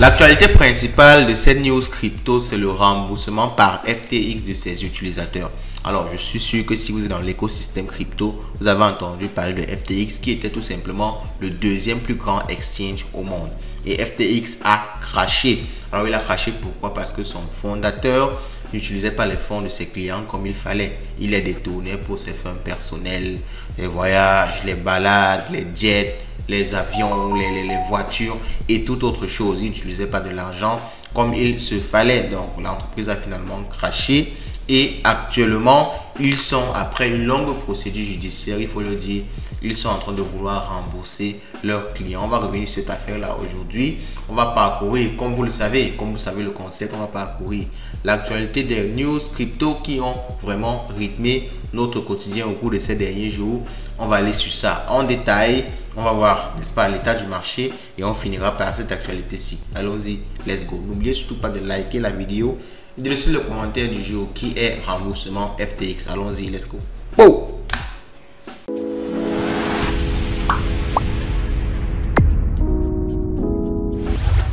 L'actualité principale de cette news crypto, c'est le remboursement par FTX de ses utilisateurs. Alors, je suis sûr que si vous êtes dans l'écosystème crypto, vous avez entendu parler de FTX qui était tout simplement le deuxième plus grand exchange au monde. Et FTX a craché. Alors, il a craché pourquoi? Parce que son fondateur n'utilisait pas les fonds de ses clients comme il fallait. Il les détournait pour ses fins personnelles, les voyages, les balades, les jets, les avions, les voitures et toute autre chose. Il n'utilisait pas de l'argent comme il se fallait. Donc, l'entreprise a finalement craché et actuellement, ils sont, après une longue procédure judiciaire, il faut le dire, ils sont en train de vouloir rembourser leurs clients. On va revenir sur cette affaire-là aujourd'hui. On va parcourir, comme vous le savez, le concept, on va parcourir l'actualité des news crypto qui ont vraiment rythmé notre quotidien au cours de ces derniers jours. On va aller sur ça en détail. On va voir, n'est-ce pas, l'état du marché et on finira par cette actualité-ci. Allons-y, let's go. N'oubliez surtout pas de liker la vidéo et de laisser le commentaire du jour qui est remboursement FTX. Allons-y, let's go. Wow!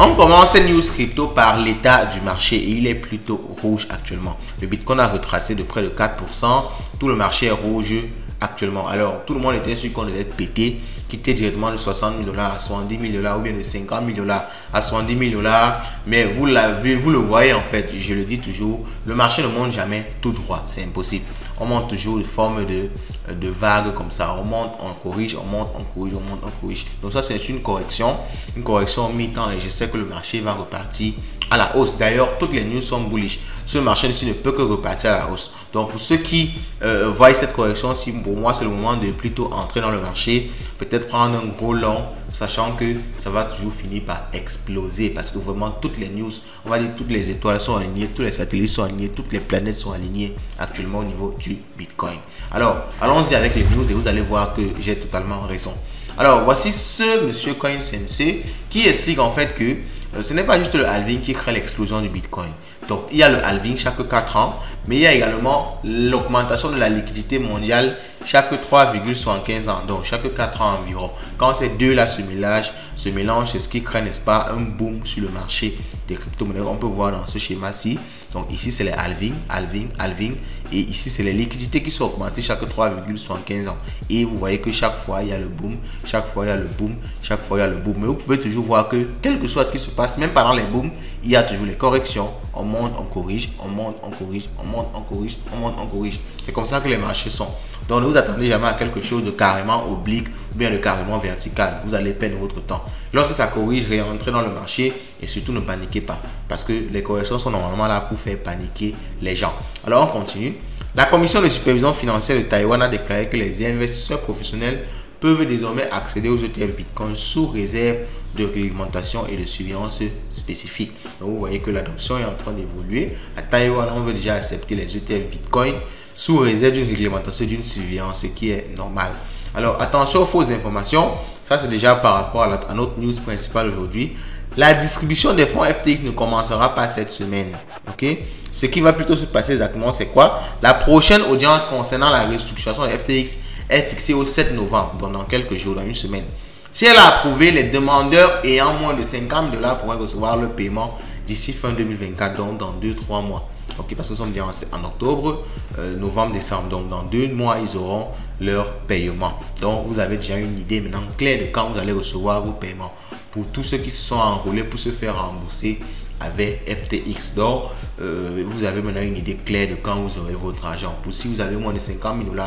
On commence cette news crypto par l'état du marché et il est plutôt rouge actuellement. Le Bitcoin a retracé de près de 4%. Tout le marché est rouge actuellement. Alors, tout le monde était sûr qu'on devait péter, quitter directement de 60 000 $ à 70 000 $ ou bien de 50 000 $ à 70 000 $. Mais vous l'avez, vous le voyez en fait, je le dis toujours, le marché ne monte jamais tout droit, c'est impossible. On monte toujours de forme de vague comme ça. On monte, on corrige, on monte, on corrige, on monte, on corrige. Donc ça, c'est une correction au mi-temps et je sais que le marché va repartir à la hausse. D'ailleurs, toutes les news sont bullish. Ce marché-ci ne peut que repartir à la hausse. Donc, pour ceux qui voient cette correction, si pour moi, c'est le moment de plutôt entrer dans le marché, peut-être prendre un gros long, sachant que ça va toujours finir par exploser parce que vraiment, toutes les news, on va dire toutes les étoiles sont alignées, tous les satellites sont alignés, toutes les planètes sont alignées actuellement au niveau du Bitcoin. Alors, allons-y avec les news et vous allez voir que j'ai totalement raison. Alors, voici ce monsieur Coin Sensei qui explique en fait que ce n'est pas juste le halving qui crée l'explosion du Bitcoin. Donc, il y a le halving chaque 4 ans, mais il y a également l'augmentation de la liquidité mondiale chaque 3,75 ans. Donc, chaque 4 ans environ. Quand ces deux-là se mélangent, c'est ce qui crée, n'est-ce pas, un boom sur le marché des crypto-monnaies. On peut voir dans ce schéma-ci. Donc, ici, c'est les halving. Et ici, c'est les liquidités qui sont augmentées chaque 3,75 ans. Et vous voyez que chaque fois, il y a le boom. Chaque fois, il y a le boom. Chaque fois, il y a le boom. Mais vous pouvez toujours voir que, quel que soit ce qui se passe, même pendant les booms, il y a toujours les corrections. On monte, on corrige, on monte, on corrige, on monte, on corrige, on monte, on corrige. C'est comme ça que les marchés sont. Donc, ne vous attendez jamais à quelque chose de carrément oblique ou bien de carrément vertical. Vous allez perdre votre temps. Lorsque ça corrige, réentrez dans le marché et surtout ne paniquez pas. Parce que les corrections sont normalement là pour faire paniquer les gens. Alors, on continue. La Commission de supervision financière de Taïwan a déclaré que les investisseurs professionnels peuvent désormais accéder aux ETF Bitcoin sous réserve de réglementation et de surveillance spécifiques. Donc, vous voyez que l'adoption est en train d'évoluer. À Taïwan, on veut déjà accepter les ETF Bitcoin sous réserve d'une réglementation et d'une surveillance, ce qui est normal. Alors, attention aux fausses informations. Ça, c'est déjà par rapport à notre news principale aujourd'hui. La distribution des fonds FTX ne commencera pas cette semaine. Ok? Ce qui va plutôt se passer exactement, c'est quoi? La prochaine audience concernant la restructuration de FTX est fixée au 7 novembre, donc dans quelques jours, dans une semaine. Si elle a approuvé, les demandeurs ayant moins de 50 000 $ pourraient recevoir le paiement d'ici fin 2024, donc dans 2-3 mois. Ok, parce que nous sommes déjà en octobre, novembre, décembre. Donc, dans 2 mois, ils auront leur paiement. Donc, vous avez déjà une idée maintenant claire de quand vous allez recevoir vos paiements. Pour tous ceux qui se sont enrôlés pour se faire rembourser avec FTX. Donc, vous avez maintenant une idée claire de quand vous aurez votre argent. Pour si vous avez moins de 50 000 $,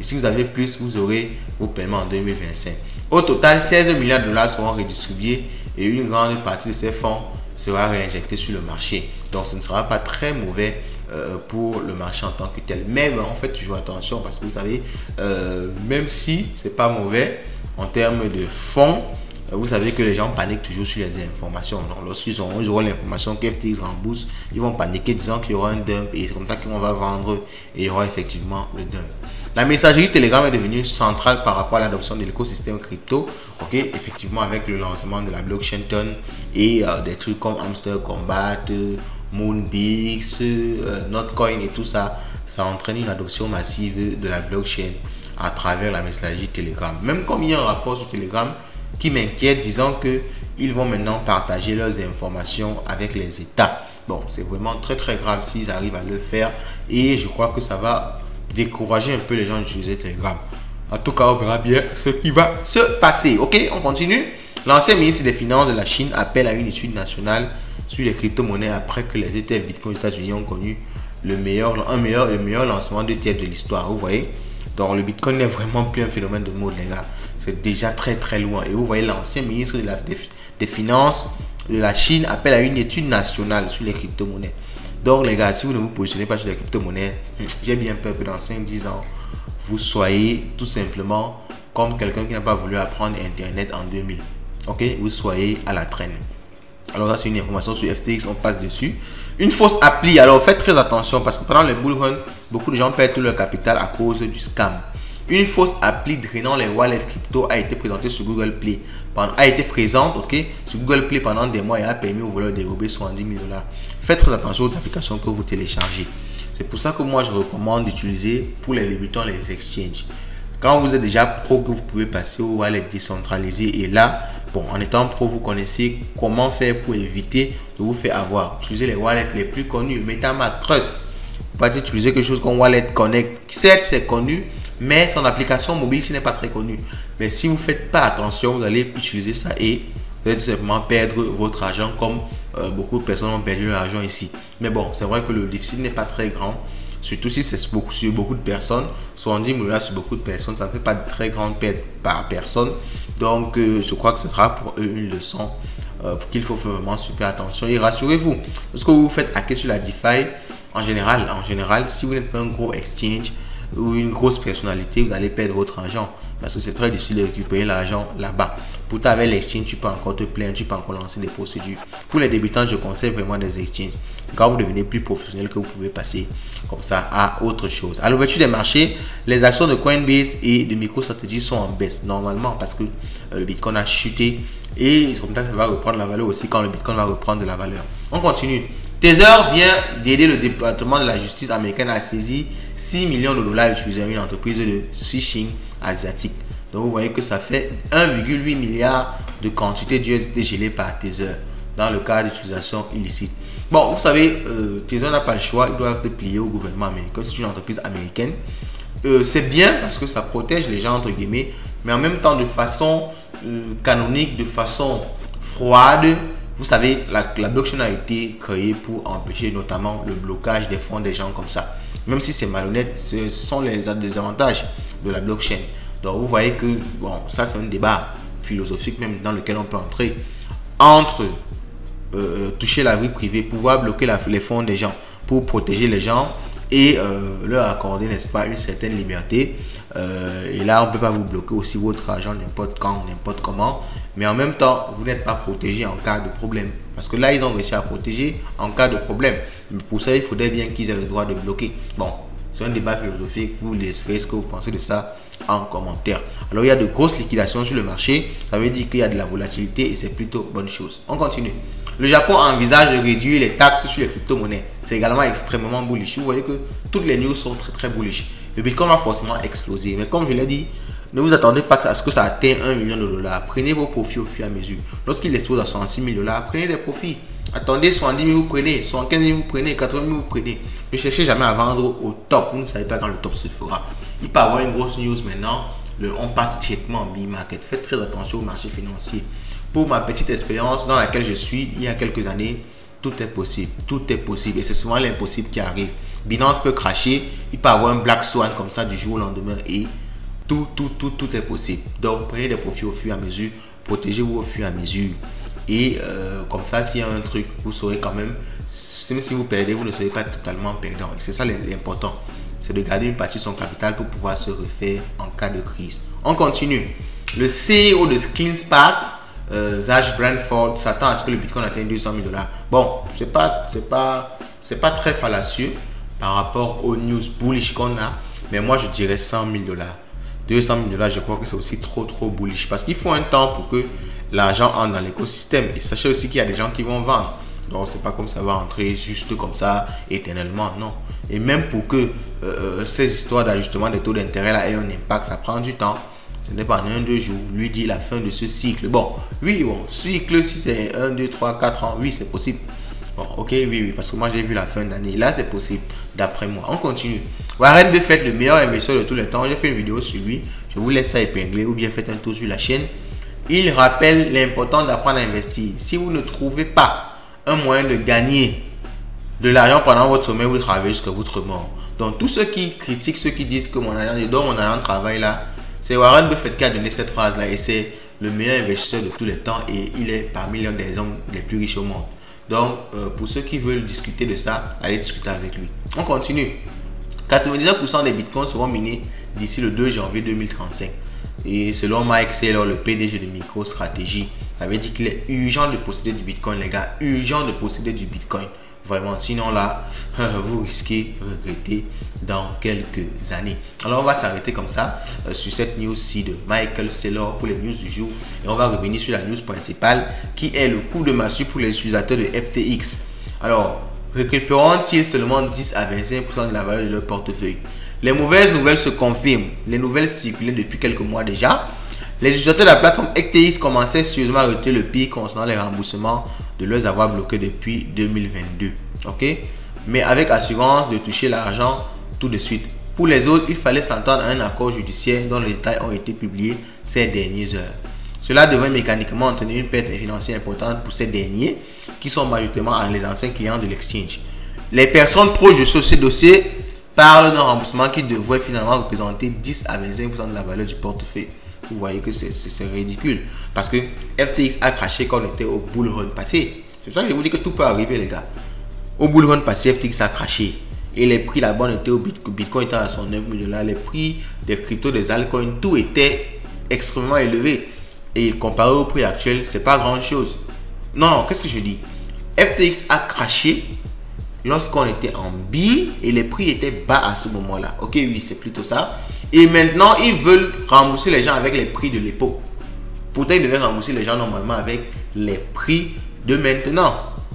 et si vous avez plus, vous aurez vos paiements en 2025. Au total, 16 milliards de $ seront redistribués et une grande partie de ces fonds sera réinjectée sur le marché. Donc, ce ne sera pas très mauvais pour le marché en tant que tel. Mais en fait, toujours attention parce que vous savez, même si ce n'est pas mauvais en termes de fonds, vous savez que les gens paniquent toujours sur les informations. Donc, lorsqu'ils auront l'information que FTX rembourse, ils vont paniquer disant qu'il y aura un dump et c'est comme ça qu'on va vendre et il y aura effectivement le dump. La messagerie Telegram est devenue centrale par rapport à l'adoption de l'écosystème crypto. Ok, effectivement, avec le lancement de la blockchain Ton et des trucs comme Hamster Combat, Moonbix, Notcoin et tout ça, ça entraîne une adoption massive de la blockchain à travers la messagerie Telegram. Même comme il y a un rapport sur Telegram qui m'inquiète, disant que ils vont maintenant partager leurs informations avec les États. Bon, c'est vraiment très très grave s'ils arrivent à le faire et je crois que ça va décourager un peu les gens d'utiliser Telegram. En tout cas, on verra bien ce qui va se passer. Ok, on continue. L'ancien ministre des Finances de la Chine appelle à une étude nationale sur les crypto-monnaies après que les ETF Bitcoin aux États-Unis ont connu le meilleur lancement d'ETF de l'histoire. Vous voyez, donc le Bitcoin n'est vraiment plus un phénomène de mode, les gars. C'est déjà très très loin. Et vous voyez, l'ancien ministre des Finances de la Chine appelle à une étude nationale sur les crypto-monnaies. Donc les gars, si vous ne vous positionnez pas sur les crypto-monnaies, j'ai bien peur que dans 5-10 ans, vous soyez tout simplement comme quelqu'un qui n'a pas voulu apprendre Internet en 2000. Ok, vous soyez à la traîne. Alors là, c'est une information sur FTX, on passe dessus. Une fausse appli, alors faites très attention parce que pendant les bull run, beaucoup de gens perdent tout leur capital à cause du scam. Une fausse appli drainant les wallets crypto a été présentée sur Google Play. Sur Google Play pendant des mois et a permis aux voleurs de dérober 70 000 $. Faites très attention aux applications que vous téléchargez. C'est pour ça que moi je recommande d'utiliser pour les débutants les exchanges. Quand vous êtes déjà pro, que vous pouvez passer au wallet décentralisé et là, bon, en étant pro, vous connaissez comment faire pour éviter de vous faire avoir. Utilisez les wallets les plus connus, MetaMask, Trust. Vous pouvez utiliser quelque chose comme Wallet Connect. Certes, c'est connu, mais son application mobile, ce n'est pas très connu. Mais si vous ne faites pas attention, vous allez utiliser ça et vous allez tout simplement perdre votre argent comme beaucoup de personnes ont perdu leur argent ici. Mais bon, c'est vrai que le déficit n'est pas très grand. Surtout si c'est sur beaucoup de personnes. 70 000 $ sur beaucoup de personnes, ça ne fait pas de très grande perte par personne. Donc, je crois que ce sera pour eux une leçon qu'il faut faire vraiment super attention. Et rassurez-vous, lorsque vous vous faites hacker sur la DeFi, en général, si vous n'êtes pas un gros exchange ou une grosse personnalité, vous allez perdre votre argent parce que c'est très difficile de récupérer l'argent là-bas. Pourtant, avec l'exchange, tu peux encore te plaindre, tu peux encore lancer des procédures. Pour les débutants, je conseille vraiment des exchanges. Quand vous devenez plus professionnel, que vous pouvez passer comme ça à autre chose. À l'ouverture des marchés, les actions de Coinbase et de MicroStrategy sont en baisse normalement parce que le Bitcoin a chuté et c'est comme ça que ça va reprendre la valeur aussi quand le Bitcoin va reprendre de la valeur. On continue. Tether vient d'aider le département de la justice américaine à saisir 6 millions de dollars utilisant une entreprise de phishing asiatique. Donc vous voyez que ça fait 1,8 milliard de quantité d'USD gelées par Tether dans le cas d'utilisation illicite. Bon, vous savez, Tether n'a pas le choix, ils doivent se plier au gouvernement américain. C'est une entreprise américaine. C'est bien parce que ça protège les gens entre guillemets, mais en même temps de façon canonique, de façon froide. Vous savez, la blockchain a été créée pour empêcher notamment le blocage des fonds des gens comme ça. Même si c'est malhonnête, ce sont les désavantages de la blockchain. Donc vous voyez que, bon, ça c'est un débat philosophique même dans lequel on peut entrer entre toucher la vie privée, pouvoir bloquer les fonds des gens pour protéger les gens et leur accorder, n'est-ce pas, une certaine liberté. Et là, on ne peut pas vous bloquer aussi votre argent n'importe quand, n'importe comment. Mais en même temps, vous n'êtes pas protégé en cas de problème. Parce que là, ils ont réussi à protéger en cas de problème. Mais pour ça, il faudrait bien qu'ils aient le droit de bloquer. Bon, c'est un débat philosophique. Vous laisserez ce que vous pensez de ça en commentaire. Alors, il y a de grosses liquidations sur le marché. Ça veut dire qu'il y a de la volatilité et c'est plutôt bonne chose. On continue. Le Japon envisage de réduire les taxes sur les crypto-monnaies. C'est également extrêmement bullish. Vous voyez que toutes les news sont très très bullish. Le Bitcoin va forcément exploser. Mais comme je l'ai dit, ne vous attendez pas à ce que ça atteigne 1 million de dollars. Prenez vos profits au fur et à mesure. Lorsqu'il explose à 66 000 $, prenez des profits. Attendez, 70 000 vous prenez, 75 000 vous prenez, 80 000 vous prenez. Ne cherchez jamais à vendre au top. Vous ne savez pas quand le top se fera. Il peut y avoir une grosse news maintenant. On passe directement en B-market. Faites très attention au marché financier. Pour ma petite expérience dans laquelle je suis, il y a quelques années, tout est possible. Tout est possible. Et c'est souvent l'impossible qui arrive. Binance peut cracher. Il peut y avoir un Black Swan comme ça du jour au lendemain. Et tout est possible. Donc, prenez des profits au fur et à mesure. Protégez-vous au fur et à mesure. Et comme ça, s'il y a un truc, vous saurez quand même, même si vous perdez, vous ne serez pas totalement perdant. Et c'est ça l'important. C'est de garder une partie de son capital pour pouvoir se refaire en cas de crise. On continue. Le CEO de CleanSpark, Zach Branford, s'attend à ce que le Bitcoin atteigne 200 000 $. Bon, c'est pas très fallacieux par rapport aux news bullish qu'on a. Mais moi, je dirais 100 000 $. 200 000 $, je crois que c'est aussi trop bullish. Parce qu'il faut un temps pour que l'argent entre dans l'écosystème. Et sachez aussi qu'il y a des gens qui vont vendre. Donc, c'est pas comme ça va entrer juste comme ça éternellement. Non. Et même pour que ces histoires d'ajustement des taux d'intérêt là aient un impact, ça prend du temps. Ce n'est pas en 1-2 jours. Lui dit la fin de ce cycle. Bon, oui, bon, cycle, si c'est 1, 2, 3, 4 ans, oui, c'est possible. Bon, ok, oui, parce que moi j'ai vu la fin d'année. Là, c'est possible, d'après moi. On continue. Warren Buffett, le meilleur investisseur de tous les temps. J'ai fait une vidéo sur lui. Je vous laisse ça épingler ou bien faites un tour sur la chaîne. Il rappelle l'importance d'apprendre à investir. Si vous ne trouvez pas un moyen de gagner de l'argent pendant votre sommeil, vous travaillez jusqu'à votre mort. Donc, tous ceux qui critiquent, ceux qui disent que je donne mon argent de travail là, c'est Warren Buffett qui a donné cette phrase là et c'est le meilleur investisseur de tous les temps et il est parmi l'un des hommes les plus riches au monde. Donc, pour ceux qui veulent discuter de ça, allez discuter avec lui. On continue. 99% des bitcoins seront minés d'ici le 2 janvier 2035. Et selon Mike Saylor, le PDG de MicroStrategy, ça veut dire qu'il est urgent de posséder du bitcoin, les gars. Urgent de posséder du bitcoin. Vraiment, sinon là, vous risquez de regretter dans quelques années. Alors, on va s'arrêter comme ça sur cette news-ci de Michael Saylor pour les news du jour. Et on va revenir sur la news principale qui est le coup de massue pour les utilisateurs de FTX. Alors, récupéreront-ils seulement 10 à 25% de la valeur de leur portefeuille? Les mauvaises nouvelles se confirment. Les nouvelles circulaient depuis quelques mois déjà. Les utilisateurs de la plateforme FTX commençaient sérieusement à retirer le pied concernant les remboursements de leurs avoirs bloqués depuis 2022. Ok? Mais avec assurance de toucher l'argent tout de suite. Pour les autres, il fallait s'entendre à un accord judiciaire dont les détails ont été publiés ces dernières heures. Cela devrait mécaniquement entraîner une perte financière importante pour ces derniers qui sont majoritairement les anciens clients de l'exchange. Les personnes proches de ce dossier parlent d'un remboursement qui devrait finalement représenter 10 à 25% de la valeur du portefeuille. Vous voyez que c'est ridicule. Parce que FTX a craché quand on était au bull run passé. C'est pour ça que je vous dis que tout peut arriver, les gars. Au bull run passé, FTX a craché. Et les prix là-bas étaient au Bitcoin était à son 9 000 $. Les prix des cryptos, des altcoins, tout était extrêmement élevé. Et comparé au prix actuel, c'est pas grand chose. Non, qu'est-ce que je dis? FTX a craché lorsqu'on était en bull et les prix étaient bas à ce moment-là. Ok, oui, c'est plutôt ça. Et maintenant, ils veulent rembourser les gens avec les prix de l'époque. Pourtant, ils devaient rembourser les gens normalement avec les prix de maintenant.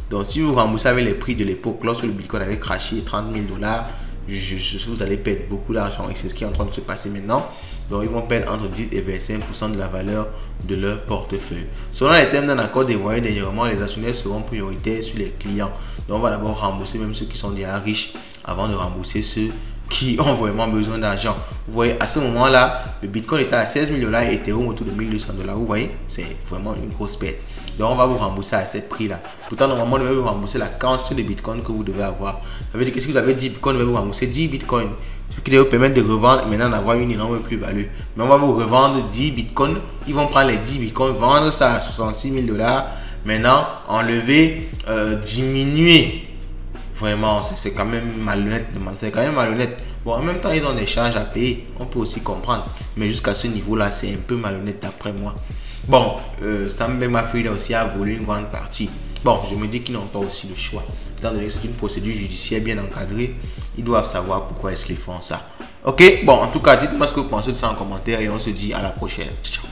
Donc, si vous remboursez avec les prix de l'époque, lorsque le Bitcoin avait craché 30 000 $, vous allez perdre beaucoup d'argent. Et c'est ce qui est en train de se passer maintenant. Donc, ils vont perdre entre 10 et 25% de la valeur de leur portefeuille. Selon les termes d'un accord dévoilé dernièrement, les actionnaires seront prioritaires sur les clients. Donc, on va d'abord rembourser même ceux qui sont déjà riches avant de rembourser ceux qui ont vraiment besoin d'argent. Vous voyez, à ce moment-là, le Bitcoin était à 16 000 $ et Ethereum autour de 1 200 $. Vous voyez, c'est vraiment une grosse perte. Donc, on va vous rembourser à ces prix-là. Pourtant, normalement, on devait vous rembourser la quantité de Bitcoin que vous devez avoir. Ça veut dire que si vous avez 10 Bitcoin, on devait vous rembourser 10 Bitcoin. Ce qui devait vous permettre de revendre et maintenant d'avoir une énorme plus-value. Mais on va vous revendre 10 Bitcoin. Ils vont prendre les 10 Bitcoin, vendre ça à 66 000 $. Maintenant, enlever, diminuer. Vraiment, c'est quand même malhonnête. C'est quand même malhonnête. Bon, en même temps, ils ont des charges à payer. On peut aussi comprendre. Mais jusqu'à ce niveau-là, c'est un peu malhonnête d'après moi. Bon, Sam Bankman-Fried aussi a volé une grande partie. Bon, je me dis qu'ils n'ont pas aussi le choix. Étant donné que c'est une procédure judiciaire bien encadrée, ils doivent savoir pourquoi est-ce qu'ils font ça. Ok, bon, en tout cas, dites-moi ce que vous pensez de ça en commentaire et on se dit à la prochaine. Ciao.